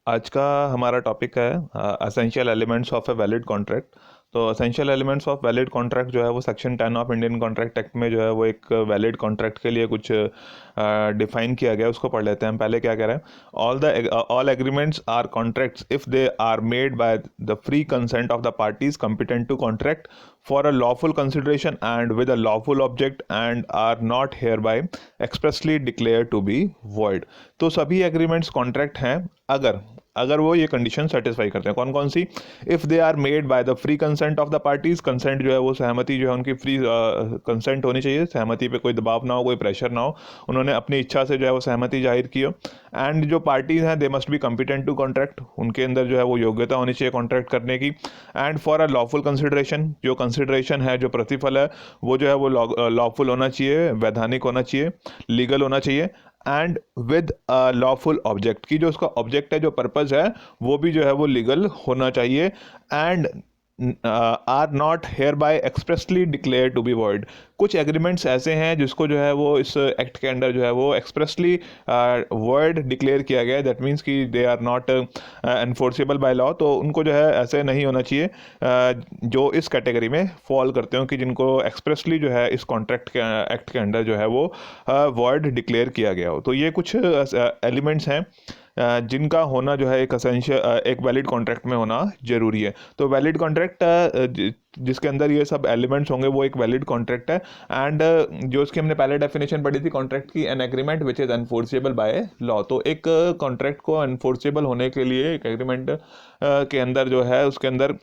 आज का हमारा टॉपिक है essential elements of a valid contract. तो essential elements of valid contract जो है वो section 10 of Indian contract act में जो है वो एक वैलिड कॉन्ट्रैक्ट के लिए कुछ डिफाइन किया गया है। उसको पढ़ लेते हैं हम। पहले क्या कह रहे हैं, all agreements are contracts if they are made by the free consent of the parties competent to contract for a lawful consideration and with a lawful object and are not hereby expressly declared to be void। तो सभी agreements contract हैं अगर अगर वो ये condition satisfy करते हैं। कौन कौन सी? If they are made by the free consent of the parties. Consent जो है वो सहमति जो है उनकी फ्री कंसेंट होनी चाहिए, सहमति पे कोई दबाव ना हो, कोई प्रेशर ना हो, उन्होंने अपनी इच्छा से जो है वो सहमति जाहिर की हो। एंड जो पार्टीज हैं they must be competent to contract, उनके अंदर जो है वो योग्यता होनी चाहिए कॉन्ट्रैक्ट करने की। And for a lawful consideration, जो कंसिडरेशन है, जो प्रतिफल है, वो जो है वो लॉफुल होना चाहिए, वैधानिक होना चाहिए, लीगल होना चाहिए। एंड विद लॉफुल ऑब्जेक्ट, की जो उसका ऑब्जेक्ट है, जो पर्पस है, वो भी जो है वो लीगल होना चाहिए। And are not hereby expressly declared to be void. कुछ एग्रीमेंट्स ऐसे हैं जिसको जो है वो इस एक्ट के अंदर जो है वो एक्सप्रेसली वॉइड डिक्लेयर किया गया है। दैट मीन्स कि they are not enforceable by law. तो उनको जो है ऐसे नहीं होना चाहिए जो इस कैटेगरी में फॉल करते हो, कि जिनको एक्सप्रेसली जो है इस कॉन्ट्रैक्ट के एक्ट के अंदर जो है वो वॉइड डिक्लेयर किया गया हो। तो ये कुछ एलिमेंट्स हैं जिनका होना जो है एक वैलिड कॉन्ट्रैक्ट में होना जरूरी है। तो वैलिड कॉन्ट्रैक्ट जिसके अंदर ये सब एलिमेंट्स होंगे वो एक वैलिड कॉन्ट्रैक्ट है। एंड जो इसकी हमने पहले डेफिनेशन पढ़ी थी कॉन्ट्रैक्ट की, an agreement which is enforceable by law. तो एक कॉन्ट्रैक्ट को एनफोर्सेबल होने के लिए एक एग्रीमेंट के अंदर जो है उसके अंदर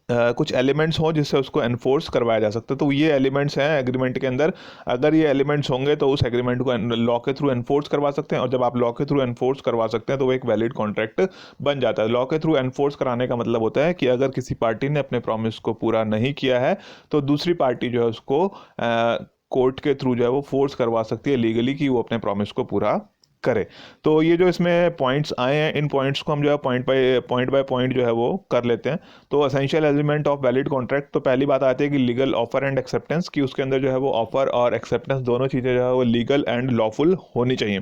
कुछ एलिमेंट्स हों जिससे उसको एनफोर्स करवाया जा सकता है। तो ये एलिमेंट्स हैं एग्रीमेंट के अंदर। अगर ये एलिमेंट्स होंगे तो उस एग्रीमेंट को लॉ के थ्रू एनफोर्स करवा सकते हैं, और जब आप लॉ के थ्रू एनफोर्स करवा सकते हैं तो वो एक वैलिड कॉन्ट्रैक्ट बन जाता है। लॉ के थ्रू एनफोर्स कराने का मतलब होता है कि अगर किसी पार्टी ने अपने प्रॉमिस को पूरा नहीं किया है तो दूसरी पार्टी जो है उसको कोर्ट के थ्रू जो है वो फोर्स करवा सकती है लीगली कि वो अपने प्रॉमिस को पूरा करे। तो ये जो इसमें पॉइंट्स आए हैं, इन पॉइंट्स को हम जो है पॉइंट बाय पॉइंट जो है वो कर लेते हैं। तो essential element of valid contract, तो पहली बात आती है कि लीगल ऑफर एंड एक्सेप्टेंस, की उसके अंदर जो है वो ऑफर और एक्सेप्टेंस दोनों चीज़ें जो है वो लीगल एंड लॉफुल होनी चाहिए।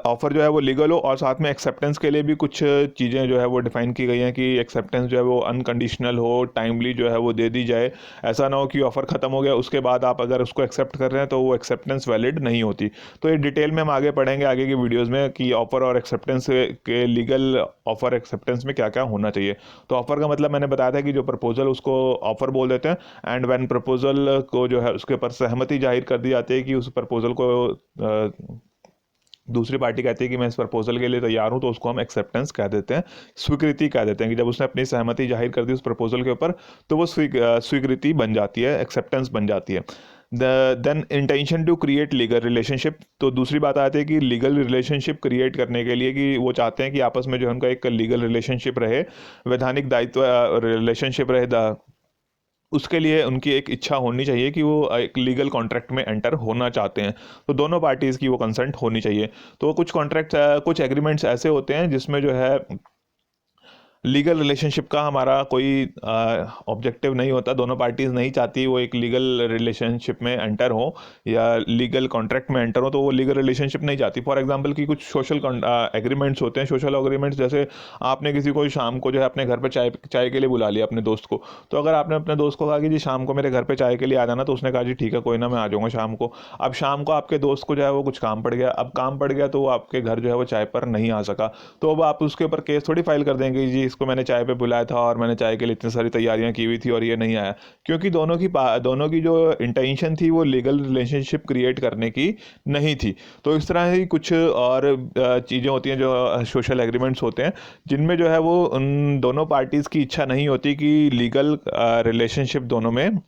ऑफ़र जो है वो लीगल हो, और साथ में एक्सेप्टेंस के लिए भी कुछ चीज़ें जो है वो डिफ़ाइन की गई हैं कि एक्सेप्टेंस जो है वो अनकंडीशनल हो, टाइमली जो है वो दे दी जाए। ऐसा ना हो कि ऑफ़र ख़त्म हो गया उसके बाद आप अगर उसको एक्सेप्ट कर रहे हैं तो वो एक्सेप्टेंस वैलिड नहीं होती। तो ये डिटेल में हम आगे पढ़ेंगे आगे की वीडियोज़ में कि ऑफ़र और एक्सेप्टेंस के लीगल ऑफ़र एक्सेप्टेंस में क्या क्या होना चाहिए। तो ऑफ़र का मतलब मैंने बताया था कि जो प्रपोजल उसको ऑफ़र बोल देते हैं। एंड व्हेन प्रपोजल को जो है उसके ऊपर सहमति जाहिर कर दी जाती है कि उस प्रपोजल को दूसरी पार्टी कहती है कि मैं इस प्रपोजल के लिए तैयार हूं, तो उसको हम एक्सेप्टेंस कह देते हैं, स्वीकृति कह देते हैं। कि जब उसने अपनी सहमति जाहिर कर दी उस प्रपोजल के ऊपर तो वो स्वीकृति बन जाती है, एक्सेप्टेंस बन जाती है। Then intention to create legal relationship, तो दूसरी बात आती है कि लीगल रिलेशनशिप क्रिएट करने के लिए कि वो चाहते हैं कि आपस में जो है उनका एक लीगल रिलेशनशिप रहे, वैधानिक दायित्व रिलेशनशिप रहे, उसके लिए उनकी एक इच्छा होनी चाहिए कि वो एक लीगल कॉन्ट्रैक्ट में एंटर होना चाहते हैं। तो दोनों पार्टीज़ की वो कंसेंट होनी चाहिए। तो कुछ कॉन्ट्रैक्ट कुछ एग्रीमेंट्स ऐसे होते हैं जिसमें जो है लीगल रिलेशनशिप का हमारा कोई ऑब्जेक्टिव नहीं होता, दोनों पार्टीज़ नहीं चाहती वो एक लीगल रिलेशनशिप में एंटर हो या लीगल कॉन्ट्रैक्ट में एंटर हो, तो वो लीगल रिलेशनशिप नहीं चाहती। फॉर एग्जांपल कि कुछ सोशल एग्रीमेंट्स होते हैं, सोशल एग्रीमेंट्स जैसे आपने किसी को शाम को जो है अपने घर पर चाय के लिए बुला लिया अपने दोस्त को। तो अगर आपने अपने दोस्त को कहा कि जी शाम को मेरे घर पर चाय के लिए आ जाना, तो उसने कहा जी ठीक है कोई ना, मैं आ जाऊँगा शाम को। अब शाम को आपके दोस्त को जो है वो कुछ काम पड़ गया, अब काम पड़ गया तो वो आपके घर जो है वो चाय पर नहीं आ सका। तो अब आप उसके ऊपर केस थोड़ी फाइल कर देंगे जी इसको मैंने चाय पे बुलाया था और मैंने चाय के लिए इतनी सारी तैयारियां की हुई थी और ये नहीं आया, क्योंकि दोनों की जो इंटेंशन थी वो लीगल रिलेशनशिप क्रिएट करने की नहीं थी। तो इस तरह ही कुछ और चीज़ें होती हैं जो सोशल एग्रीमेंट्स होते हैं जिनमें जो है वो उन दोनों पार्टीज़ की इच्छा नहीं होती कि लीगल रिलेशनशिप दोनों में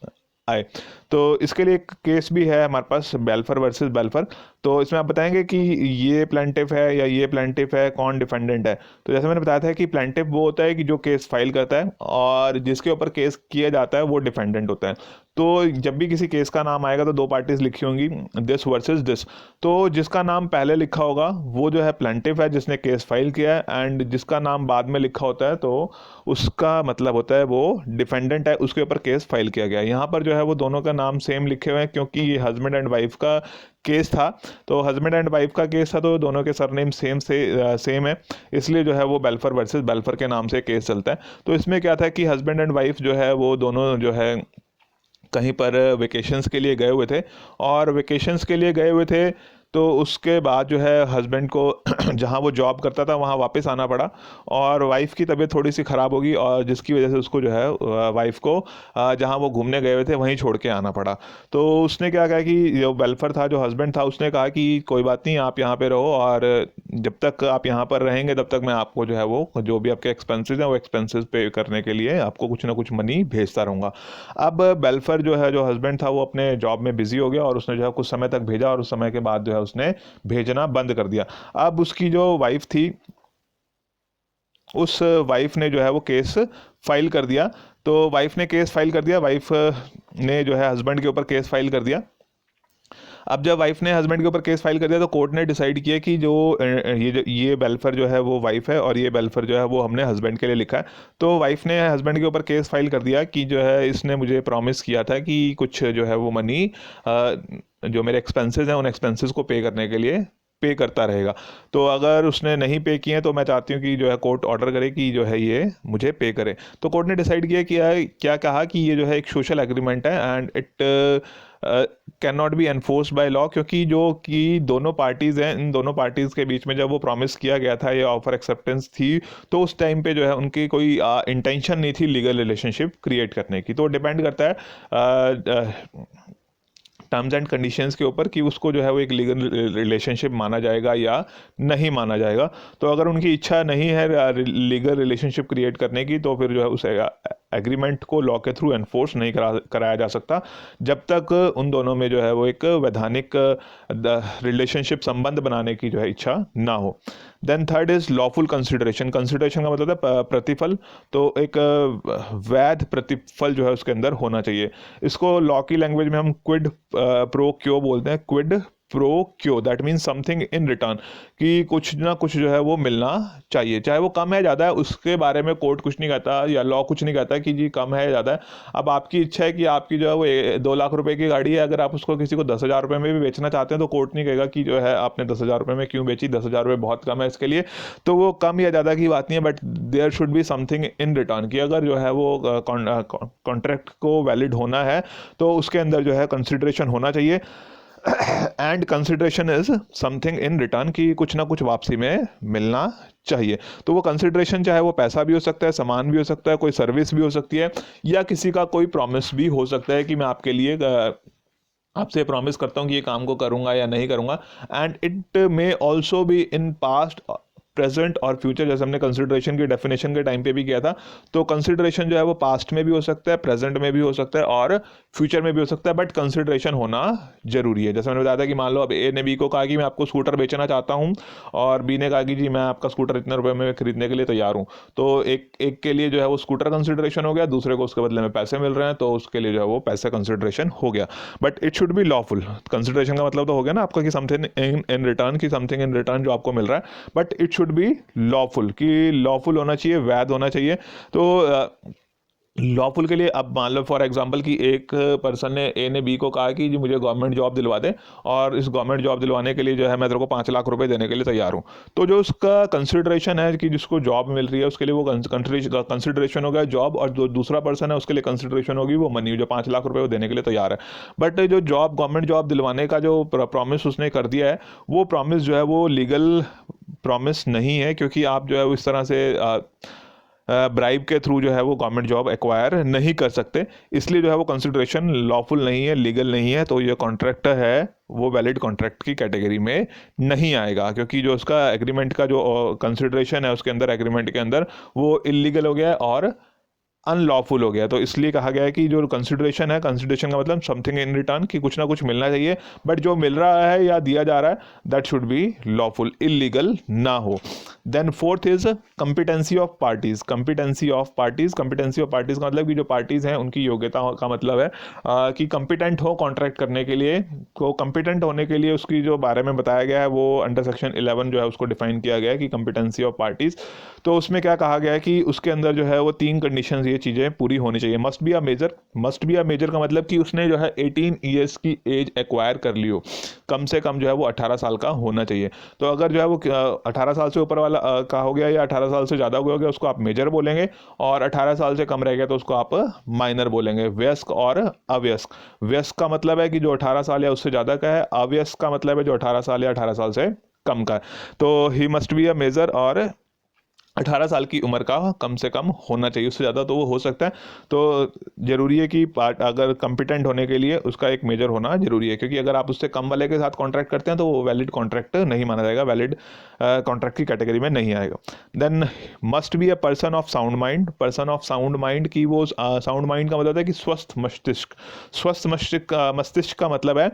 आए। तो इसके लिए एक केस भी है हमारे पास, बेल्फर वर्सेस बेल्फर। तो इसमें आप बताएंगे कि ये प्लेंटिफ है या ये प्लेंटिफ है, कौन डिफेंडेंट है। तो जैसे मैंने बताया था कि प्लेंटिफ वो होता है कि जो केस फाइल करता है, और जिसके ऊपर केस किया जाता है वो डिफेंडेंट होता है। तो जब भी किसी केस का नाम आएगा तो दो पार्टीज लिखी होंगी, दिस वर्सेस दिस। तो जिसका नाम पहले लिखा होगा वो जो है प्लेंटिफ है, जिसने केस फाइल किया है, एंड जिसका नाम बाद में लिखा होता है तो उसका मतलब होता है वो डिफेंडेंट है, उसके ऊपर केस फाइल किया गया है। यहाँ पर जो है वो दोनों का नाम सेम लिखे हुए हैं क्योंकि ये हस्बैंड एंड वाइफ का केस था। तो हस्बैंड एंड वाइफ का केस था तो दोनों के सरनेम सेम है, इसलिए जो है वो बेल्फर वर्सेस बेल्फर के नाम से केस चलता है। तो इसमें क्या था कि हस्बैंड एंड वाइफ जो है वो दोनों जो है कहीं पर वेकेशंस के लिए गए हुए थे, और वेकेशंस के लिए गए हुए थे तो उसके बाद जो है हस्बैंड को जहाँ वो जॉब करता था वहाँ वापस आना पड़ा, और वाइफ की तबीयत थोड़ी सी ख़राब होगी, और जिसकी वजह से उसको जो है वाइफ को जहाँ वो घूमने गए हुए थे वहीं छोड़ के आना पड़ा। तो उसने क्या कहा कि जो वेल्फर था, जो हस्बैंड था, उसने कहा कि कोई बात नहीं, आप यहाँ पे रहो, और जब तक आप यहाँ पर रहेंगे तब तक मैं आपको जो है वो जो भी आपके एक्सपेंसेस हैं वो एक्सपेंसेस पे करने के लिए आपको कुछ ना कुछ मनी भेजता रहूँगा। अब बेल्फर जो है, जो हस्बैंड था, वो अपने जॉब में बिजी हो गया और उसने जो है कुछ समय तक भेजा, और उस समय के बाद जो है उसने भेजना बंद कर दिया। अब उसकी जो वाइफ थी, उस वाइफ ने जो है वो केस फाइल कर दिया। तो वाइफ ने केस फाइल कर दिया, वाइफ ने जो है हस्बैंड के ऊपर केस फाइल कर दिया। अब जब वाइफ ने हस्बैंड के ऊपर केस फाइल कर दिया तो कोर्ट ने डिसाइड किया कि ये बेल्फर जो है वो वाइफ है, और ये बेल्फर जो है वो हमने हस्बैंड के लिए लिखा है। तो वाइफ ने हस्बैंड के ऊपर केस फाइल कर दिया कि जो है इसने मुझे प्रॉमिस किया था कि कुछ जो है वो मनी जो मेरे एक्सपेंसेस हैं उन एक्सपेंसेस को पे करने के लिए पे करता रहेगा। तो अगर उसने नहीं पे किए तो मैं चाहती हूँ कि जो है कोर्ट ऑर्डर करे कि जो है ये मुझे पे करे। तो कोर्ट ने डिसाइड किया कि क्या कहा कि ये जो है एक सोशल एग्रीमेंट है, and it can not be enforce by law, क्योंकि जो कि दोनों पार्टीज़ हैं, इन दोनों पार्टीज़ के बीच में जब वो प्रॉमिस किया गया था, ये ऑफर एक्सेप्टेंस थी, तो उस टाइम पे जो है उनकी कोई इंटेंशन नहीं थी लीगल रिलेशनशिप क्रिएट करने की। तो डिपेंड करता है टर्म्स एंड कंडीशंस के ऊपर कि उसको जो है वो एक लीगल रिलेशनशिप माना जाएगा या नहीं माना जाएगा। तो अगर उनकी इच्छा नहीं है लीगल रिलेशनशिप क्रिएट करने की तो फिर जो है उस एग्रीमेंट को लॉ के थ्रू एनफोर्स नहीं कराया जा सकता जब तक उन दोनों में जो है वो एक वैधानिक रिलेशनशिप संबंध बनाने की जो है इच्छा ना हो। Then third is lawful consideration. Consideration का मतलब है प्रतिफल। तो एक वैध प्रतिफल जो है उसके अंदर होना चाहिए। इसको लॉ की लैंग्वेज में हम क्विड प्रो क्यो बोलते हैं। क्विड प्रो क्यो, that means something in return, कि कुछ ना कुछ जो है वो मिलना चाहिए, चाहे वो कम है ज़्यादा है उसके बारे में कोर्ट कुछ नहीं कहता या लॉ कुछ नहीं कहता कि जी कम है ज़्यादा है। अब आपकी इच्छा है कि आपकी जो है वो 2 लाख रुपए की गाड़ी है, अगर आप उसको किसी को 10,000 रुपये में भी बेचना चाहते हैं तो कोर्ट नहीं कहेगा कि जो है आपने 10,000 रुपये में क्यों बेची, 10,000 रुपये बहुत कम है इसके लिए। तो वो कम या ज़्यादा की बात नहीं है, but there should be something in return, कि अगर जो है वो कॉन्ट्रैक्ट को वैलिड होना है तो उसके अंदर जो है कंसिडरेशन होना चाहिए। And consideration is something in return, की कुछ ना कुछ वापसी में मिलना चाहिए। तो वो कंसिडरेशन चाहे वो पैसा भी हो सकता है, सामान भी हो सकता है, कोई सर्विस भी हो सकती है, या किसी का कोई प्रॉमिस भी हो सकता है कि मैं आपके लिए आपसे प्रॉमिस करता हूँ कि ये काम को करूँगा या नहीं करूँगा। And it may also be in past, present और फ्यूचर, जैसे हमने कंसिडरेशन की डेफिनेशन के टाइम पे भी किया था। तो कंसिडरेशन जो है वो पास्ट में भी हो सकता है, प्रेजेंट में भी हो सकता है और फ्यूचर में भी हो सकता है, बट कंसिडरेशन होना जरूरी है। जैसे मैंने बताया था कि मान लो अब ए ने बी को कहा कि मैं आपको स्कूटर बेचना चाहता हूँ, और बी ने कहा कि जी मैं आपका स्कूटर इतने रुपए में खरीदने के लिए तैयार हूँ। तो एक के लिए जो है वो स्कूटर कंसिडरेशन हो गया, दूसरे को उसके बदले में पैसे मिल रहे हैं, तो उसके लिए जो है वो पैसे कंसिडरेशन हो गया। But it should be lawful. Consideration का मतलब तो हो गया ना आपका कि समथिंग इन रिटर्न, की समथिंग इन रिटर्न जो आपको मिल रहा है, but it should be lawful, कि लॉफुल होना चाहिए, वैध होना चाहिए। तो लॉफुल के लिए अब मान लो फॉर एग्जांपल कि एक पर्सन ने ए ने बी को कहा कि जी मुझे गवर्नमेंट जॉब दिलवा दे, और इस गवर्नमेंट जॉब दिलवाने के लिए जो है मैं तेरे को 5 लाख रुपए देने के लिए तैयार हूँ। तो जो उसका कंसिडरेशन है कि जिसको जॉब मिल रही है उसके लिए वो कंसिडरेशन हो गया जॉब, और जो दूसरा पर्सन है उसके लिए कंसिडरेशन होगी वो मनी, जो 5 लाख रुपए वो देने के लिए तैयार है। बट जो जॉब गवर्नमेंट जॉब दिलवाने का जो प्रॉमिस उसने कर दिया है, वो प्रॉमिस जो है वो लीगल प्रॉमिस नहीं है, क्योंकि आप जो है वो इस तरह से ब्राइब के थ्रू जो है वो गवर्नमेंट जॉब एक्वायर नहीं कर सकते। इसलिए जो है वो कंसिडरेशन लॉफुल नहीं है, लीगल नहीं है। तो ये कॉन्ट्रैक्ट है वो वैलिड कॉन्ट्रैक्ट की कैटेगरी में नहीं आएगा, क्योंकि जो उसका एग्रीमेंट का जो कंसिडरेशन है उसके अंदर, एग्रीमेंट के अंदर, वो इलीगल हो गया है और अनलॉफुल हो गया। तो इसलिए कहा गया है कि जो कंसिडरेशन है, कंसिडरेशन का मतलब समथिंग इन रिटर्न, कि कुछ ना कुछ मिलना चाहिए, बट जो मिल रहा है या दिया जा रहा है that should be lawful, illegal ना हो। Then fourth is competency of parties. Competency of parties, competency of parties का मतलब कि जो पार्टीज हैं उनकी योग्यता का मतलब है कि कम्पिटेंट हो कॉन्ट्रैक्ट करने के लिए। तो कम्पिटेंट होने के लिए उसकी जो बारे में बताया गया है वो अंडर सेक्शन 11 जो है उसको डिफाइन किया गया है कि कम्पिटेंसी ऑफ पार्टीज। तो उसमें क्या कहा गया है कि उसके अंदर जो है वो 3 कंडीशंस, ये चीज़ें पूरी होनी चाहिए। Must be a major, must be a major का मतलब कि उसने जो है 18 ईयर्स की एज एक्वायर कर ली हो, कम से कम जो है वो 18 साल का होना चाहिए। तो अगर जो है वो 18 साल से ऊपर वाला का हो गया या 18 साल से ज़्यादा हो गया उसको आप मेजर बोलेंगे, और 18 साल से कम रह गया तो उसको आप माइनर बोलेंगे। वयस्क और अवयस्क, वयस्क का मतलब है कि जो 18 साल या उससे ज़्यादा का है, अवयस्क का मतलब है जो 18 साल या 18 साल से कम का है। तो ही मस्ट बी अ मेजर, और 18 साल की उम्र का कम से कम होना चाहिए, उससे ज़्यादा तो वो हो सकता है। तो ज़रूरी है कि पार्ट अगर कम्पिटेंट होने के लिए उसका एक मेजर होना ज़रूरी है, क्योंकि अगर आप उससे कम वाले के साथ कॉन्ट्रैक्ट करते हैं तो वो वैलिड कॉन्ट्रैक्ट नहीं माना जाएगा, वैलिड कॉन्ट्रैक्ट की कैटेगरी में नहीं आएगा। Then must be a person of sound mind. Person of sound mind की वो साउंड माइंड का मतलब है कि स्वस्थ मस्तिष्क। स्वस्थ मस्तिष्क, मस्तिष्क का मतलब है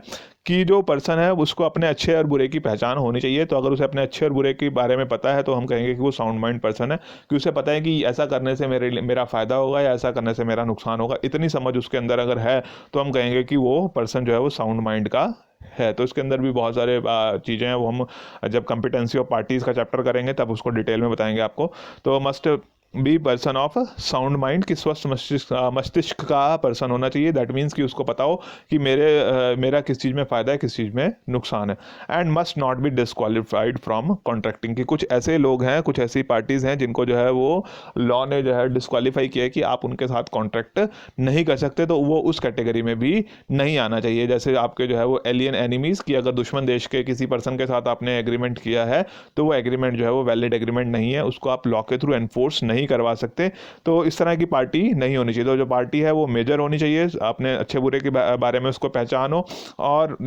कि जो पर्सन है उसको अपने अच्छे और बुरे की पहचान होनी चाहिए। तो अगर उसे अपने अच्छे और बुरे के बारे में पता है तो हम कहेंगे कि वो साउंड माइंड पर्सन है, कि उसे पता है कि ऐसा करने से मेरा फ़ायदा होगा या ऐसा करने से मेरा नुकसान होगा, इतनी समझ उसके अंदर अगर है तो हम कहेंगे कि वो पर्सन जो है वो साउंड माइंड का है। तो इसके अंदर भी बहुत सारे चीज़ें हैं, वो हम जब कम्पिटेंसी ऑफ पार्टीज़ का चैप्टर करेंगे तब उसको डिटेल में बताएंगे आपको। तो must be person of sound mind, की स्वस्थ मस्तिष्क मस्तिष्क का पर्सन होना चाहिए। दैट मीन्स कि उसको पता हो कि मेरा किस चीज़ में फ़ायदा है, किस चीज़ में नुकसान है। And must not be disqualified from contracting, की कुछ ऐसे लोग हैं, कुछ ऐसी पार्टीज़ हैं जिनको जो है वो लॉ ने जो है डिस्क्वालीफाई किया है कि आप उनके साथ कॉन्ट्रैक्ट नहीं कर सकते, तो वो उस कैटेगरी में भी नहीं आना चाहिए। जैसे आपके जो है वो एलियन एनिमीज़, की अगर दुश्मन देश के किसी पर्सन के साथ आपने एग्रीमेंट किया है तो वो एग्रीमेंट जो है वो वैलिड एग्रीमेंट नहीं है, उसको आप लॉ के थ्रू एनफोर्स नहीं करवा सकते। तो इस तरह की पार्टी नहीं होनी चाहिए। तो जो पार्टी है वो मेजर होनी चाहिए, अपने अच्छे बुरे के बारे में उसको पहचान हो, और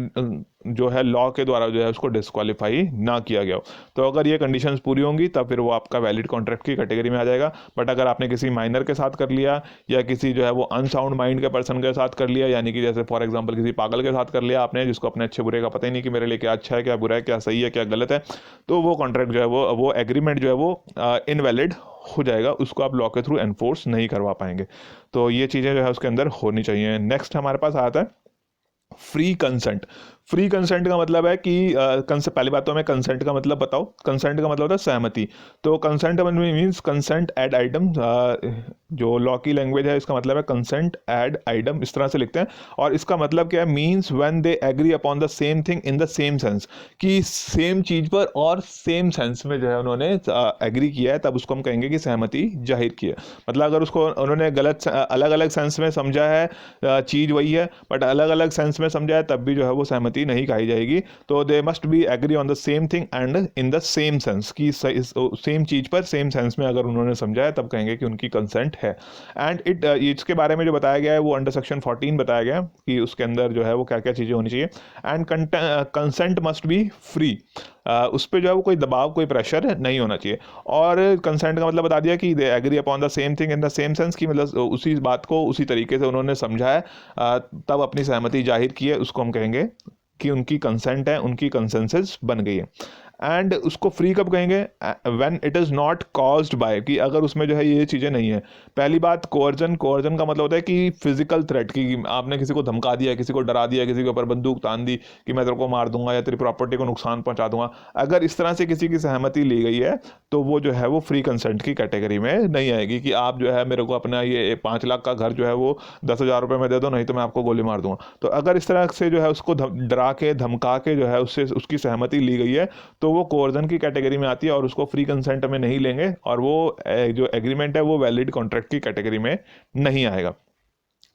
जो है लॉ के द्वारा जो है उसको डिस्क्वालीफाई ना किया गया हो। तो अगर ये कंडीशंस पूरी होंगी तब फिर वो आपका वैलिड कॉन्ट्रैक्ट की कैटेगरी में आ जाएगा। बट अगर आपने किसी माइनर के साथ कर लिया या किसी जो है वो अनसाउंड माइंड के पर्सन के साथ कर लिया, यानी कि जैसे फॉर एग्जांपल किसी पागल के साथ कर लिया आपने, जिसको अपने अच्छे बुरे का पता ही नहीं कि मेरे लिए क्या अच्छा है, क्या बुरा है, क्या सही है, क्या गलत है, तो वो कॉन्ट्रैक्ट जो है वो एग्रीमेंट जो है वो इनवैलिड हो जाएगा, उसको आप लॉ के थ्रू एनफोर्स नहीं करवा पाएंगे। तो ये चीज़ें जो है उसके अंदर होनी चाहिए। नेक्स्ट हमारे पास आता है फ्री कंसेंट। फ्री कंसेंट का मतलब है कि पहली बात तो हमें कंसेंट का मतलब बताओ। कंसेंट का मतलब होता है सहमति। तो consent means consent ad idem, जो लॉ की लैंग्वेज है इसका मतलब है कंसेंट एड आइटम, इस तरह से लिखते हैं। और इसका मतलब क्या है, means when they agree upon the same thing in the same sense, कि सेम चीज़ पर और सेम सेंस में जो है उन्होंने एग्री किया है, तब उसको हम कहेंगे कि सहमति जाहिर की है। मतलब अगर उसको उन्होंने गलत अलग अलग सेंस में समझा है, चीज़ वही है बट अलग अलग सेंस में समझा है, तब भी जो है वो सहमति नहीं कही जाएगी। तो they must be agree on the same thing and in the same sense, की सेम चीज पर सेम सेंस में अगर उन्होंने समझा है तब कहेंगे कि उनकी कंसेंट है। एंड इसके बारे में जो बताया गया है वो अंडर सेक्शन 14 बताया गया है कि उसके अंदर जो है वो क्या क्या चीज़ें होनी चाहिए। And consent must be free, उस पर जो है वो कोई दबाव, कोई प्रेशर नहीं होना चाहिए। और कंसेंट का मतलब बता दिया कि they agree upon the same thing in the same sense, की मतलब उसी बात को उसी तरीके से उन्होंने समझा है, तब अपनी सहमति जाहिर की है, उसको हम कहेंगे कि उनकी कंसेंट है, उनकी कंसेंसस बन गई है। एंड उसको फ्री कब कहेंगे, when it is not caused by, कि अगर उसमें जो है ये चीज़ें नहीं है। पहली बात कोर्जन, कोर्जन का मतलब होता है कि फिजिकल थ्रेट, की आपने किसी को धमका दिया, किसी को डरा दिया, किसी के ऊपर बंदूक तान दी कि मैं तेरे को मार दूंगा या तेरी प्रॉपर्टी को नुकसान पहुंचा दूंगा। अगर इस तरह से किसी की सहमति ली गई है तो वो जो है वो फ्री कंसेंट की कैटेगरी में नहीं आएगी, कि आप जो है मेरे को अपना ये 5 लाख का घर जो है वो 10,000 रुपये में दे दो, नहीं तो मैं आपको गोली मार दूंगा। तो अगर इस तरह से जो है उसको डरा के धमका के जो है उससे उसकी सहमति ली गई है तो वो कोर्जन की कैटेगरी में आती है, और उसको फ्री कंसेंट में नहीं लेंगे, और वो जो एग्रीमेंट है वो वैलिड कॉन्ट्रैक्ट की कैटेगरी में नहीं आएगा।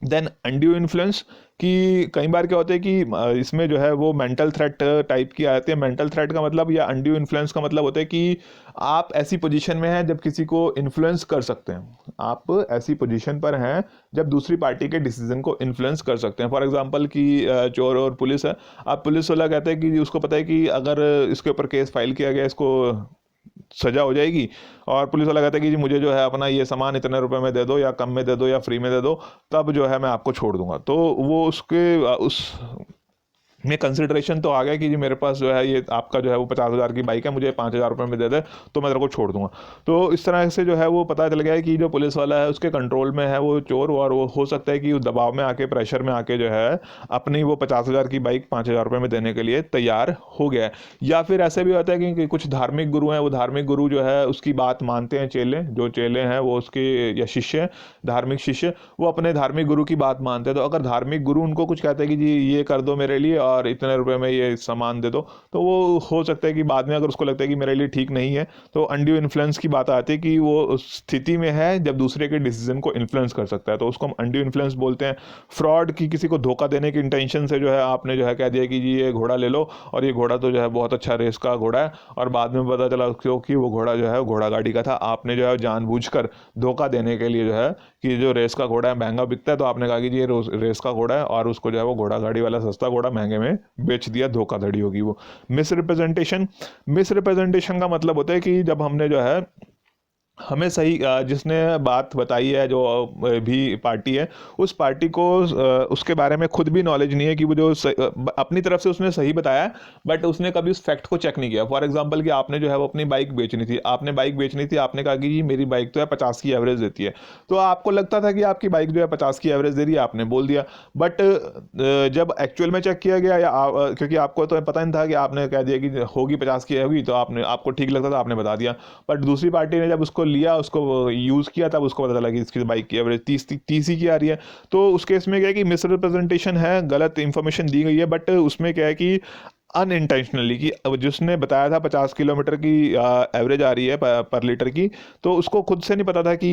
देन अनड्यू इन्फ्लुएंस, कि कई बार क्या होता है कि इसमें जो है वो मेंटल थ्रेट टाइप की आती है। मेंटल थ्रेट का मतलब या अनड्यू इन्फ्लुएंस का मतलब होता है कि आप ऐसी पोजीशन में हैं जब किसी को इन्फ्लुएंस कर सकते हैं। आप ऐसी पोजीशन पर हैं जब दूसरी पार्टी के डिसीजन को इन्फ्लुएंस कर सकते हैं। फॉर एग्जांपल कि चोर और पुलिस है, अब पुलिस वाला कहता है कि उसको पता है कि अगर इसके ऊपर केस फाइल किया गया, इसको सज़ा हो जाएगी। और पुलिस वाला कहता है कि जी मुझे जो है अपना ये सामान इतने रुपए में दे दो, या कम में दे दो, या फ्री में दे दो, तब जो है मैं आपको छोड़ दूंगा। तो वो उस में कंसिडरेशन तो आ गया कि जी मेरे पास जो है ये आपका जो है वो 50,000 की बाइक है, मुझे 5,000 रुपये में दे दे तो मैं तेरे को छोड़ दूंगा। तो इस तरह से जो है वो पता चल गया है कि जो पुलिस वाला है उसके कंट्रोल में है वो चोर, और वो हो सकता है कि वो दबाव में आके, प्रेशर में आके जो है अपनी वो 50,000 की बाइक 5,000 रुपये में देने के लिए तैयार हो गया है। या फिर ऐसे भी होता है कि कुछ धार्मिक गुरु हैं, वो धार्मिक गुरु जो है उसकी बात मानते हैं, चेले जो चेले हैं वो उसके, या शिष्य, धार्मिक शिष्य, वो अपने धार्मिक गुरु की बात मानते हैं। तो अगर धार्मिक गुरु उनको कुछ कहते हैं कि जी ये कर दो मेरे लिए और इतने रुपए में ये सामान दे दो, तो वो हो सकता है कि बाद में अगर उसको लगता है कि मेरे लिए ठीक नहीं है, तो अनड्यू इन्फ्लुएंस की बात आती है कि वो उस स्थिति में है जब दूसरे के डिसीजन को इन्फ्लुएंस कर सकता है, तो उसको हम अनड्यू इन्फ्लुएंस बोलते हैं। फ्रॉड की, किसी को धोखा देने की इंटेंशन से जो है आपने जो है कह दिया कि जी ये घोड़ा ले लो, और ये घोड़ा तो जो है बहुत अच्छा रेस का घोड़ा है, और बाद में पता चला कि वो घोड़ा जो है घोड़ा गाड़ी का था। आपने जो है जानबूझकर धोखा देने के लिए जो है कि जो रेस का घोड़ा है महंगा बिकता है, तो आपने कहा कि जी ये रेस का घोड़ा है, और उसको जो है वो घोड़ा गाड़ी वाला सस्ता घोड़ा महंगे में बेच दिया। धोखाधड़ी होगी वो। मिसरिप्रेजेंटेशन, मिसरिप्रेजेंटेशन का मतलब होता है कि जब हमने जो है हमें सही, जिसने बात बताई है, जो भी पार्टी है, उस पार्टी को उसके बारे में खुद भी नॉलेज नहीं है कि वो जो अपनी तरफ से उसने सही बताया, बट उसने कभी उस फैक्ट को चेक नहीं किया। फॉर एग्जांपल कि आपने जो है वो अपनी बाइक बेचनी थी, आपने बाइक बेचनी थी, आपने कहा कि जी मेरी बाइक तो है 50 की एवरेज देती है, तो आपको लगता था कि आपकी बाइक जो है 50 की एवरेज दे रही है, आपने बोल दिया। बट जब एक्चुअल में चेक किया गया, या क्योंकि आपको तो पता नहीं था कि आपने कह दिया कि होगी 50 की होगी, तो आपको ठीक लगता था, आपने बता दिया। बट दूसरी पार्टी ने जब उसको लिया, उसको यूज़ किया, तब उसको पता चला कि इसकी बाइक की एवरेज 30 ही की आ रही है। तो उस केस में क्या है कि मिसरिप्रेजेंटेशन है, गलत इंफॉर्मेशन दी गई है, बट उसमें क्या है कि अनइंटेंशनली, कि जिसने बताया था 50 किलोमीटर की एवरेज आ रही है पर लीटर की, तो उसको खुद से नहीं पता था कि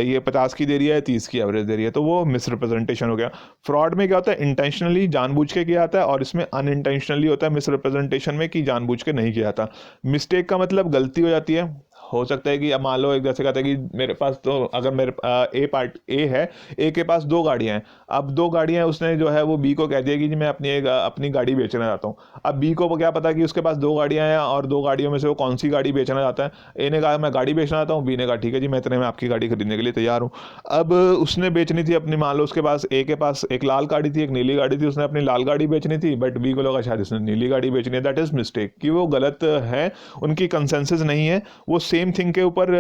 ये 50 की दे रही है, 30 की एवरेज दे रही है, तो वो मिसरिप्रेजेंटेशन हो गया। फ्रॉड में क्या होता है, इंटेंशनली जानबूझ के किया जाता है, और इसमें अनइंटेंशनली होता है मिसरिप्रेजेंटेशन में, कि जानबूझ के नहीं किया जाता। मिस्टेक का मतलब गलती हो जाती है। हो सकता है कि अब मान लो एक जैसे कहता है कि मेरे पास, तो अगर मेरे ए है, ए के पास 2 गाड़ियां हैं, अब 2 गाड़ियां, उसने जो है वो बी को कह दिया कि जी मैं अपनी गाड़ी बेचना चाहता हूँ। अब बी को क्या पता कि उसके पास 2 गाड़ियां हैं, और 2 गाड़ियों में से वो कौन सी गाड़ी बेचना चाहता है। ए ने कहा मैं गाड़ी बेचना चाहता हूँ, बी ने कहा ठीक है जी मैं इतने में आपकी गाड़ी खरीदने के लिए तैयार हूँ। अब उसने बेचनी थी अपनी, मान लो उसके पास, ए के पास एक लाल गाड़ी थी, एक नीली गाड़ी थी, उसने अपनी लाल गाड़ी बेचनी थी, बट बी को लगा शायद इसने नीली गाड़ी बेचनी है। दैट इज मिस्टेक, कि वो गलत है, उनकी कंसेंसस नहीं है, वो सेम थिंग के ऊपर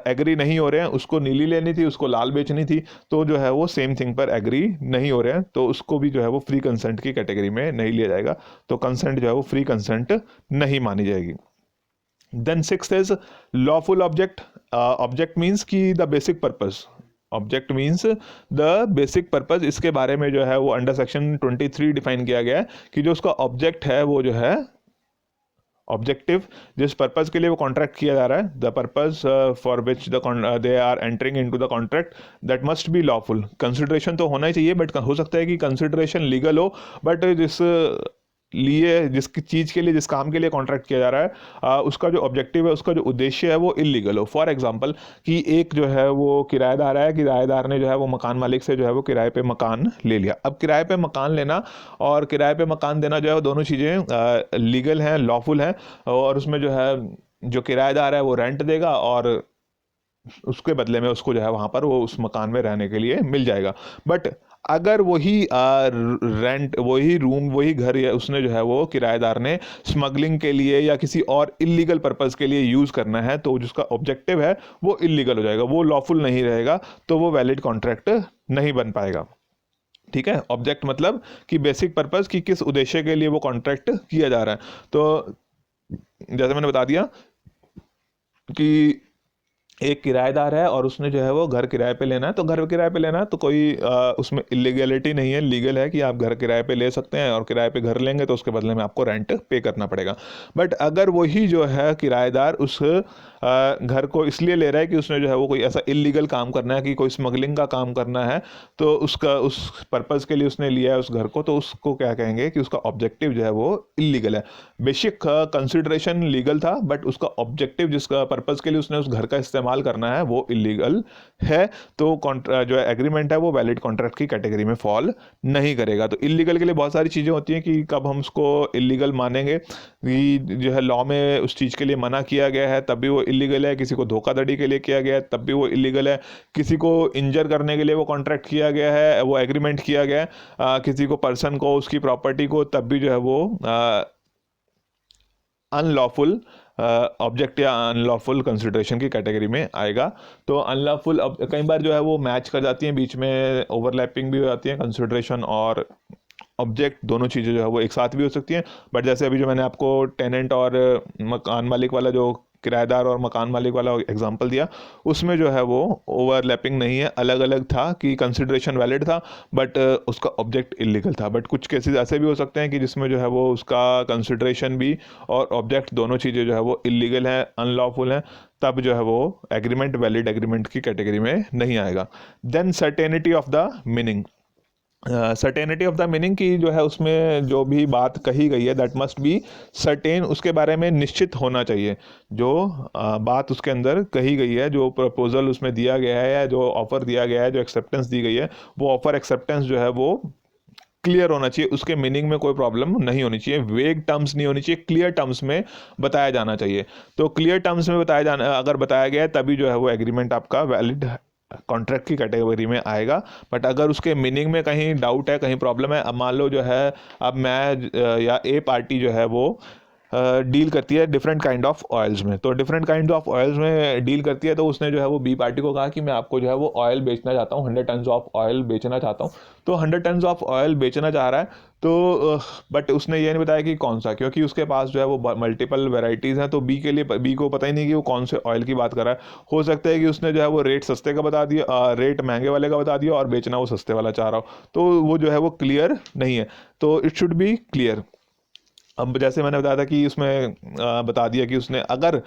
एग्री नहीं हो रहे हैं। उसको नीली लेनी थी, उसको लाल बेचनी थी, तो जो है वो सेम थिंग पर एग्री नहीं हो रहे हैं, तो उसको भी जो है वो फ्री कंसेंट की कैटेगरी में नहीं लिया जाएगा। तो कंसेंट जो है वो फ्री कंसेंट नहीं मानी जाएगी। Then 6th is lawful object. Object means की the basic purpose, object means the basic purpose. इसके बारे में जो है वो अंडर सेक्शन 23 डिफाइन किया गया है कि जो उसका ऑब्जेक्ट है वो जो है ऑब्जेक्टिव, जिस पर्पज के लिए वो कॉन्ट्रैक्ट किया जा रहा है, the purpose for which they are entering into the contract, that must be lawful. Consideration तो होना ही चाहिए, बट हो सकता है कि कंसिडरेशन लीगल हो, बट जिस चीज़ के लिए, जिस काम के लिए कॉन्ट्रैक्ट किया जा रहा है, उसका जो ऑब्जेक्टिव है, उसका जो उद्देश्य है वो इलीगल हो। फॉर एग्जांपल कि एक जो है वो किराएदार है, किराएदार ने जो है वो मकान मालिक से जो है वो किराए पे मकान ले लिया। अब किराए पे मकान लेना और किराए पे मकान देना जो है वो दोनों चीज़ें लीगल हैं, लॉफुल हैं, और उसमें जो है जो किराएदार है वो रेंट देगा, और उसके बदले में उसको जो है वहाँ पर वो उस मकान में रहने के लिए मिल जाएगा। बट अगर वही रेंट, वही रूम, वही घर उसने जो है वो किराएदार ने स्मगलिंग के लिए या किसी और इलीगल पर्पस के लिए यूज़ करना है, तो जिसका ऑब्जेक्टिव है वो इलीगल हो जाएगा, वो लॉफुल नहीं रहेगा, तो वो वैलिड कॉन्ट्रैक्ट नहीं बन पाएगा। ठीक है, ऑब्जेक्ट मतलब कि बेसिक पर्पस, कि किस उद्देश्य के लिए वो कॉन्ट्रैक्ट किया जा रहा है। तो जैसे मैंने बता दिया कि एक किराएदार है और उसने जो है वो घर किराए पे लेना है, तो घर किराए पे लेना है तो कोई उसमें इलीगलिटी नहीं है, लीगल है कि आप घर किराए पे ले सकते हैं, और किराए पे घर लेंगे तो उसके बदले में आपको रेंट पे करना पड़ेगा। बट अगर वही जो है किराएदार उस घर को इसलिए ले रहा है कि उसने जो है वो कोई ऐसा इलीगल काम करना है, कि कोई स्मगलिंग का काम करना है, तो उसका उस पर्पज़ के लिए उसने लिया है उस घर को, तो उसको क्या कहेंगे कि उसका ऑब्जेक्टिव जो है वो इलीगल है। बेसिक कंसिडरेशन लीगल था, बट उसका ऑब्जेक्टिव, जिसका पर्पज़ के लिए उसने उस घर का इस्तेमाल इस्तेमाल करना है वो इलीगल है, तो जो एग्रीमेंट है वो वैलिड कॉन्ट्रैक्ट की कैटेगरी में फॉल नहीं करेगा। तो इलीगल के लिए बहुत सारी चीज़ें होती हैं कि कब हम उसको इलीगल मानेंगे, कि जो है लॉ में उस चीज़ के लिए मना किया गया है तब भी वो इलीगल है, किसी को धोखाधड़ी के लिए किया गया है तब भी वो इलीगल है, किसी को इंजर करने के लिए वो कॉन्ट्रैक्ट किया गया है, वो एग्रीमेंट किया गया है, किसी को पर्सन को उसकी प्रॉपर्टी को, तब भी जो है वो अनलॉफुल ऑब्जेक्ट या अनलॉफुल कंसिडरेशन की कैटेगरी में आएगा। तो अनलॉफुल कई बार जो है वो मैच कर जाती हैं, बीच में ओवरलैपिंग भी हो जाती है, कंसिडरेशन और ऑब्जेक्ट दोनों चीज़ें जो है वो एक साथ भी हो सकती हैं। बट जैसे अभी जो मैंने आपको टेनेंट और मकान मालिक वाला, जो किराएदार और मकान मालिक वाला एग्जांपल दिया, उसमें जो है वो ओवरलैपिंग नहीं है, अलग अलग था कि कंसिडरेशन वैलिड था बट उसका ऑब्जेक्ट इलीगल था। बट कुछ केसेस ऐसे भी हो सकते हैं कि जिसमें जो है वो उसका कंसिडरेशन भी और ऑब्जेक्ट दोनों चीज़ें जो है वो इलीगल हैं, अनलॉफुल हैं, तब जो है वो एग्रीमेंट वैलिड एग्रीमेंट की कैटेगरी में नहीं आएगा। Then certainty of the meaning, certainty of the meaning की जो है उसमें जो भी बात कही गई है दैट मस्ट बी सर्टेन, उसके बारे में निश्चित होना चाहिए। जो बात उसके अंदर कही गई है, जो प्रपोजल उसमें दिया गया है या जो ऑफर दिया गया है, जो एक्सेप्टेंस दी गई है, वो ऑफर एक्सेप्टेंस जो है वो क्लियर होना चाहिए, उसके मीनिंग में कोई प्रॉब्लम नहीं होनी चाहिए, वेग टर्म्स नहीं होनी चाहिए, क्लियर टर्म्स में बताया जाना चाहिए। तो क्लियर टर्म्स में बताया जाना, अगर बताया गया है तभी जो है वो एग्रीमेंट आपका वैलिड कॉन्ट्रैक्ट की कैटेगरी में आएगा। बट अगर उसके मीनिंग में कहीं डाउट है, कहीं प्रॉब्लम है, अब मान लो जो है अब मैं या ए पार्टी जो है वो डील करती है डिफरेंट काइंड ऑफ ऑयल्स में, तो डिफरेंट काइंड ऑफ ऑयल्स में डील करती है, तो उसने जो है वो बी पार्टी को कहा कि मैं आपको जो है वो ऑयल बेचना चाहता हूँ, 100 टन ऑफ ऑयल बेचना चाहता हूँ। तो 100 टन ऑफ ऑयल बेचना चाह रहा है, तो बट उसने ये नहीं बताया कि कौन सा, क्योंकि उसके पास जो है वो मल्टीपल वेराइटीज़ हैं, तो बी के लिए बी को पता ही नहीं कि वो कौन से ऑयल की बात कर रहा है। हो सकता है कि उसने जो है वो रेट सस्ते का बता दिया, रेट महंगे वाले का बता दिया और बेचना वो सस्ते वाला चाह रहा हो, तो वो जो है वो क्लियर नहीं है। तो इट शुड बी क्लियर। अब जैसे मैंने बताया था कि उसमें बता दिया कि उसने अगर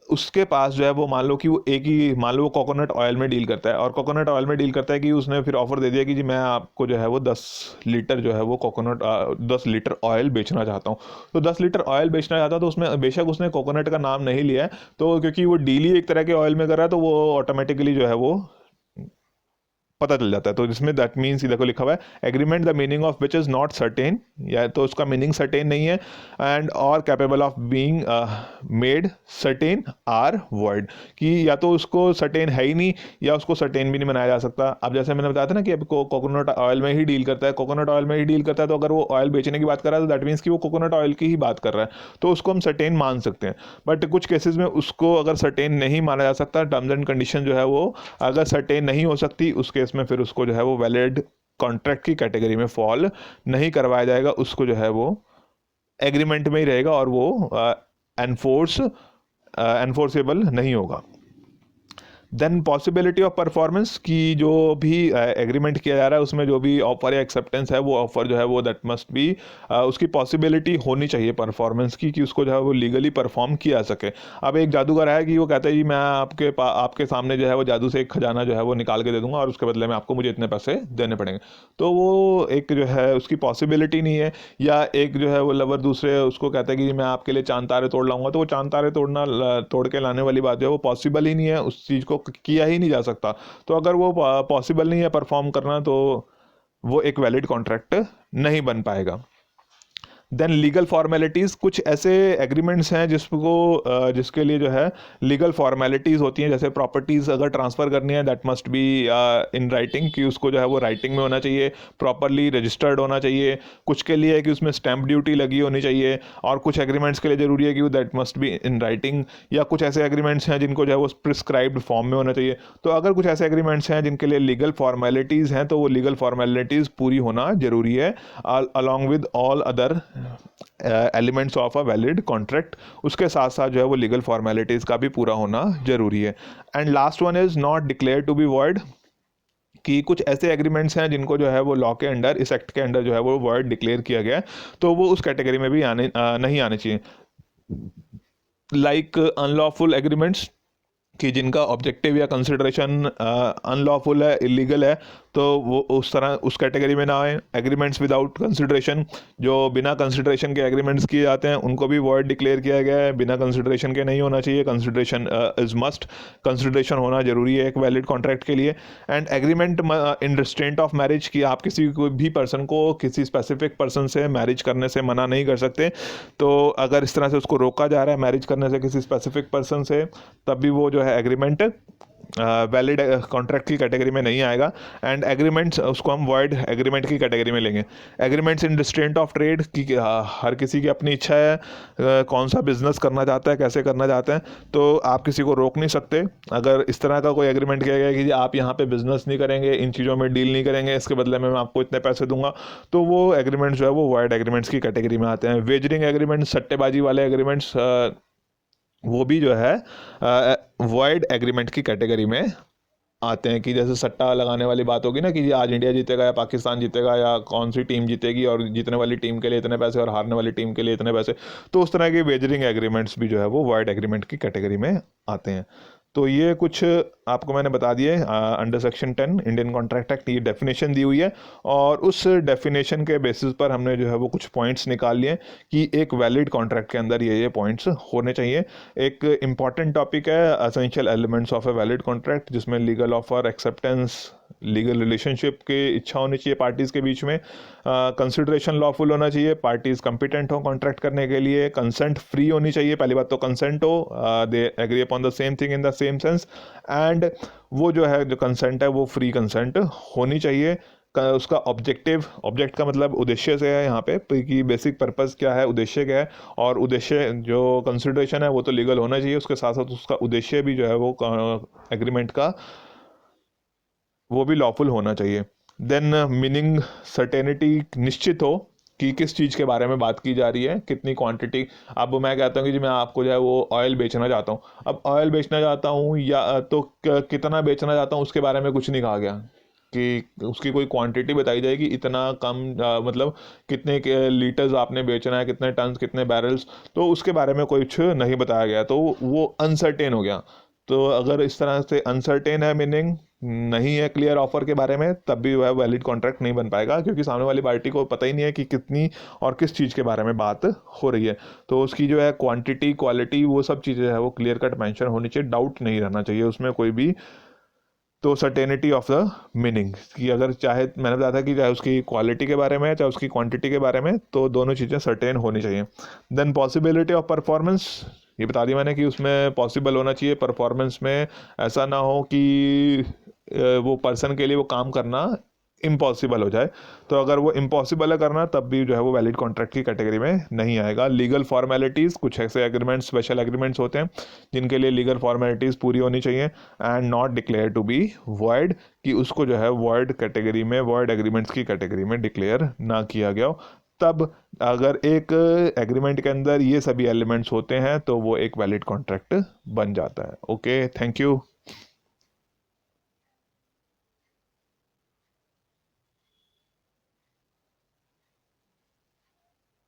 उसके पास जो है वो मान लो कि वो एक ही, मान लो वो कोकोनट ऑयल में डील करता है और कोकोनट ऑयल में डील करता है कि उसने फिर ऑफर दे दिया कि जी मैं आपको जो है वो 10 लीटर जो है वो कोकोनट 10 लीटर ऑयल बेचना चाहता हूँ। तो 10 लीटर ऑयल बेचना चाहता हूँ, तो उसमें बेशक उसने कोकोनट का नाम नहीं लिया है, तो क्योंकि वो डील ही एक तरह के ऑयल में कर रहा है, तो वो ऑटोमेटिकली जो है वो पता चल जाता है। तो जिसमें दैट मीन्स देखो लिखा हुआ है agreement the meaning of which is not certain, या तो उसका मीनिंग सर्टेन नहीं है, एंड और capable of being made certain are void, कि या तो उसको सर्टेन है ही नहीं या उसको सर्टेन भी नहीं बनाया जा सकता। अब जैसे मैंने बताया था ना कि अब कोकोनट ऑयल में ही डील करता है, कोकोनट ऑयल में ही डील करता है, तो अगर वो ऑयल बेचने की बात कर रहा है तो दैट मीन्स कि वो कोकोनट ऑयल की ही बात कर रहा है, तो उसको हम सर्टेन मान सकते हैं। बट कुछ केसेस में उसको अगर सर्टेन नहीं माना जा सकता, टर्म्स एंड कंडीशन जो है वो अगर सर्टेन नहीं हो सकती, उस केस में फिर उसको जो है वो वैलिड कॉन्ट्रैक्ट की कैटेगरी में फॉल नहीं करवाया जाएगा, उसको जो है वो एग्रीमेंट में ही रहेगा और वो एनफोर्सेबल नहीं होगा। देन पॉसिबिलिटी ऑफ परफॉर्मेंस की, जो भी एग्रीमेंट किया जा रहा है उसमें जो भी ऑफर या एक्सेप्टेंस है, वो ऑफर जो है वो दैट मस्ट बी, उसकी पॉसिबिलिटी होनी चाहिए परफॉर्मेंस की, कि उसको जो है वो लीगली परफॉर्म किया जा सके। अब एक जादूगर है कि वो कहता है जी मैं आपके सामने जो है वो जादू से एक खजाना जो है वो निकाल के दे दूंगा और उसके बदले में आपको मुझे इतने पैसे देने पड़ेंगे, तो वो एक जो है उसकी पॉसिबिलिटी नहीं है। या एक जो है वो लवर दूसरे उसको कहता है कि मैं आपके लिए चांद तारे तोड़ लाऊंगा, तो वो चांद तारे तोड़ के लाने वाली बात जो है वो पॉसिबल ही नहीं है, उस चीज़ को किया ही नहीं जा सकता। तो अगर वो पॉसिबल नहीं है परफॉर्म करना, तो वो एक वैलिड कॉन्ट्रैक्ट नहीं बन पाएगा। देन लीगल फॉर्मेलिटीज़, कुछ ऐसे एग्रीमेंट्स हैं जिसके लिए जो है लीगल फॉर्मेलिटीज़ होती हैं, जैसे प्रॉपर्टीज़ अगर ट्रांसफ़र करनी है that must be in writing, कि उसको जो है वो राइटिंग में होना चाहिए, प्रॉपरली रजिस्टर्ड होना चाहिए। कुछ के लिए है कि उसमें स्टैंप ड्यूटी लगी होनी चाहिए, और कुछ एग्रीमेंट्स के लिए ज़रूरी है कि that must be in writing. या कुछ ऐसे एग्रीमेंट्स हैं जिनको जो है वो प्रिस्क्राइब्ड फॉर्म में होना चाहिए। तो अगर कुछ ऐसे एग्रीमेंट्स हैं जिनके लिए लीगल फॉर्मेलिटीज़ हैं, तो वो लीगल फॉर्मेलिटीज़ पूरी होना जरूरी है, along with all other elements of a valid contract. उसके साथ साथ जो है वो लीगल फॉर्मेलिटीज़ का भी पूरा होना जरूरी है। And last one is not declare to be void, कि कुछ ऐसे एग्रीमेंट्स हैं जिनको जो है वो लॉ के अंडर, इस एक्ट के अंडर जो है वो वर्ड डिक्लेयर किया गया है, तो वो उस कैटेगरी में भी नहीं आने चाहिए। लाइक अनलॉफुल एग्रीमेंट्स, कि जिनका ऑब्जेक्टिव या कंसिडरेशन अनलॉफुल है, इलीगल है, तो वो उस तरह उस कैटेगरी में ना आए। एग्रीमेंट्स विदाउट कंसिडरेशन, जो बिना कंसिडरेशन के एग्रीमेंट्स किए जाते हैं उनको भी वॉइड डिक्लेयर किया गया है। बिना कंसिडरेशन के नहीं होना चाहिए, कंसिडरेशन इज मस्ट, कंसिडरेशन होना जरूरी है एक वैलिड कॉन्ट्रैक्ट के लिए। And agreement in restraint of marriage, कि आप किसी कोई भी पर्सन को किसी स्पेसिफिक पर्सन से मैरिज करने से मना नहीं कर सकते। तो अगर इस तरह से उसको रोका जा रहा है मैरिज करने से किसी स्पेसिफिक पर्सन से, तब भी वो जो है एग्रीमेंट वैलिड कॉन्ट्रैक्ट की कैटेगरी में नहीं आएगा। एंड एग्रीमेंट्स उसको हम वॉइड एग्रीमेंट की कैटेगरी में लेंगे। Agreements in restraint of trade, की हर किसी की अपनी इच्छा है कौन सा बिजनेस करना चाहता है, कैसे करना चाहता है, तो आप किसी को रोक नहीं सकते। अगर इस तरह का कोई एग्रीमेंट किया गया कि आप यहाँ पे बिजनेस नहीं करेंगे, इन चीज़ों में डील नहीं करेंगे, इसके बदले में मैं आपको इतने पैसे दूंगा, तो वो एग्रीमेंट्स जो है वो वॉइड एग्रीमेंट्स की कैटेगरी में आते हैं। वेजरिंग एग्रीमेंट्स, सट्टेबाजी वाले एग्रीमेंट्स, वो भी जो है वॉइड एग्रीमेंट की कैटेगरी में आते हैं। कि जैसे सट्टा लगाने वाली बात होगी ना, कि आज इंडिया जीतेगा या पाकिस्तान जीतेगा या कौन सी टीम जीतेगी, और जीतने वाली टीम के लिए इतने पैसे और हारने वाली टीम के लिए इतने पैसे, तो उस तरह के वेजरिंग एग्रीमेंट्स भी जो है वो वॉइड एग्रीमेंट की कैटेगरी में आते हैं। तो ये कुछ आपको मैंने बता दिए under section 10 Indian contract act, ये डेफिनेशन दी हुई है, और उस डेफिनेशन के बेसिस पर हमने जो है वो कुछ पॉइंट्स निकाल लिए कि एक वैलिड कॉन्ट्रैक्ट के अंदर ये पॉइंट्स होने चाहिए। एक इंपॉर्टेंट टॉपिक है essential elements of a valid contract, जिसमें legal offer, acceptance, legal relationship की इच्छा होनी चाहिए पार्टीज़ के बीच में, कंसिडरेशन लॉफुल होना चाहिए, पार्टीज़ कंपिटेंट हो कॉन्ट्रैक्ट करने के लिए, कंसेंट फ्री होनी चाहिए, पहली बात तो कंसेंट हो, they agree upon the same thing in the same sense, and वो जो है जो कंसेंट है वो फ्री कंसेंट होनी चाहिए। उसका ऑब्जेक्ट का मतलब उद्देश्य से है यहाँ पे, कि बेसिक पर्पस क्या है, उद्देश्य क्या है, और उद्देश्य जो कंसिडरेशन है वो तो लीगल होना चाहिए, उसके साथ साथ उसका उद्देश्य भी जो है वो एग्रीमेंट का वो भी लॉफुल होना चाहिए। देन मीनिंग सर्टेनिटी, निश्चित हो कि किस चीज़ के बारे में बात की जा रही है, कितनी क्वांटिटी। अब मैं कहता हूँ कि जी मैं आपको जो है वो ऑयल बेचना चाहता हूँ, अब ऑयल बेचना चाहता हूँ या तो कितना बेचना चाहता हूँ उसके बारे में कुछ नहीं कहा गया, कि उसकी कोई क्वांटिटी बताई जाए कि इतना कम मतलब कितने लीटर्स आपने बेचना है, कितने टन्स, कितने बैरल्स, तो उसके बारे में कुछ नहीं बताया गया, तो वो अनसर्टेन हो गया। तो अगर इस तरह से अनसर्टेन है, मीनिंग नहीं है क्लियर ऑफर के बारे में, तब भी वह वैलिड कॉन्ट्रैक्ट नहीं बन पाएगा, क्योंकि सामने वाली पार्टी को पता ही नहीं है कि कितनी और किस चीज़ के बारे में बात हो रही है। तो उसकी जो है क्वांटिटी, क्वालिटी, वो सब चीज़ें है वो क्लियर कट मेंशन होनी चाहिए, डाउट नहीं रहना चाहिए उसमें कोई भी। तो सर्टेनिटी ऑफ द मीनिंग, कि अगर चाहे मैंने बताया था कि चाहे उसकी क्वालिटी के बारे में चाहे उसकी क्वांटिटी के बारे में, तो दोनों चीज़ें सर्टेन होनी चाहिए। देन पॉसिबिलिटी ऑफ परफॉर्मेंस, ये बता दिया मैंने कि उसमें पॉसिबल होना चाहिए परफॉर्मेंस में, ऐसा ना हो कि वो पर्सन के लिए वो काम करना इम्पॉसिबल हो जाए। तो अगर वो इम्पॉसिबल है करना, तब भी जो है वो वैलिड कॉन्ट्रैक्ट की कैटेगरी में नहीं आएगा। लीगल फॉर्मेलिटीज़, कुछ ऐसे एग्रीमेंट्स, स्पेशल एग्रीमेंट्स होते हैं जिनके लिए लीगल फॉर्मेलिटीज़ पूरी होनी चाहिए, and not declare to be void, कि उसको जो है वॉइड कैटेगरी में, वॉइड एग्रीमेंट्स की कैटेगरी में डिक्लेयर ना किया गया हो। तब अगर एक एग्रीमेंट के अंदर ये सभी एलिमेंट्स होते हैं तो वो एक वैलिड कॉन्ट्रैक्ट बन जाता है। Okay, thank you.